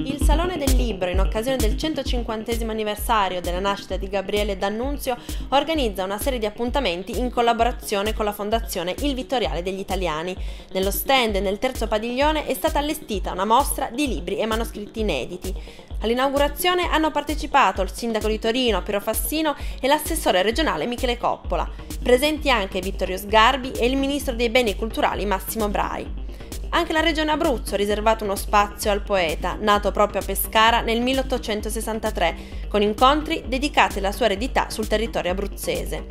Il Salone del Libro, in occasione del 150° anniversario della nascita di Gabriele D'Annunzio, organizza una serie di appuntamenti in collaborazione con la Fondazione Il Vittoriale degli Italiani. Nello stand e nel terzo padiglione è stata allestita una mostra di libri e manoscritti inediti. All'inaugurazione hanno partecipato il sindaco di Torino, Piero Fassino, e l'assessore regionale Michele Coppola. Presenti anche Vittorio Sgarbi e il ministro dei Beni Culturali Massimo Brai. Anche la Regione Abruzzo ha riservato uno spazio al poeta, nato proprio a Pescara nel 1863, con incontri dedicati alla sua eredità sul territorio abruzzese.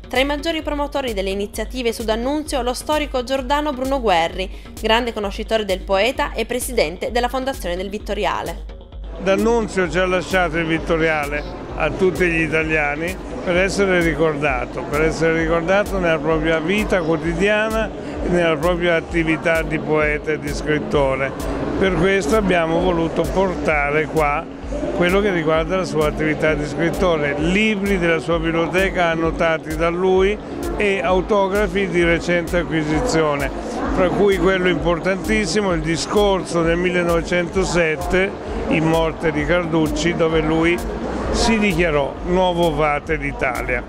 Tra i maggiori promotori delle iniziative su D'Annunzio, lo storico Giordano Bruno Guerri, grande conoscitore del poeta e presidente della Fondazione del Vittoriale. D'Annunzio ci ha lasciato il Vittoriale a tutti gli italiani per essere ricordato nella propria vita quotidiana, nella propria attività di poeta e di scrittore. Per questo abbiamo voluto portare qua quello che riguarda la sua attività di scrittore, libri della sua biblioteca annotati da lui e autografi di recente acquisizione, fra cui quello importantissimo, il discorso del 1907 in morte di Carducci, dove lui si dichiarò nuovo Vate d'Italia.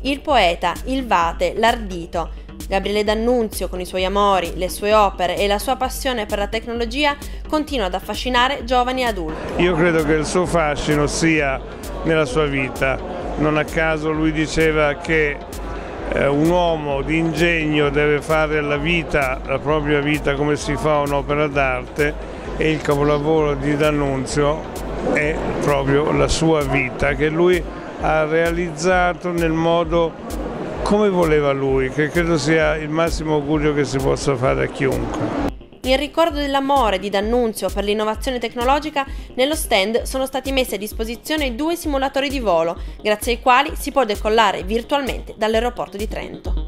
Il poeta, il Vate, l'ardito. Gabriele D'Annunzio, con i suoi amori, le sue opere e la sua passione per la tecnologia, continua ad affascinare giovani e adulti. Io credo che il suo fascino sia nella sua vita. Non a caso lui diceva che un uomo di ingegno deve fare la propria vita come si fa un'opera d'arte, e il capolavoro di D'Annunzio è proprio la sua vita, che lui ha realizzato nel modo come voleva lui, che credo sia il massimo augurio che si possa fare a chiunque. In ricordo dell'amore di D'Annunzio per l'innovazione tecnologica, nello stand sono stati messi a disposizione 2 simulatori di volo, grazie ai quali si può decollare virtualmente dall'aeroporto di Trento.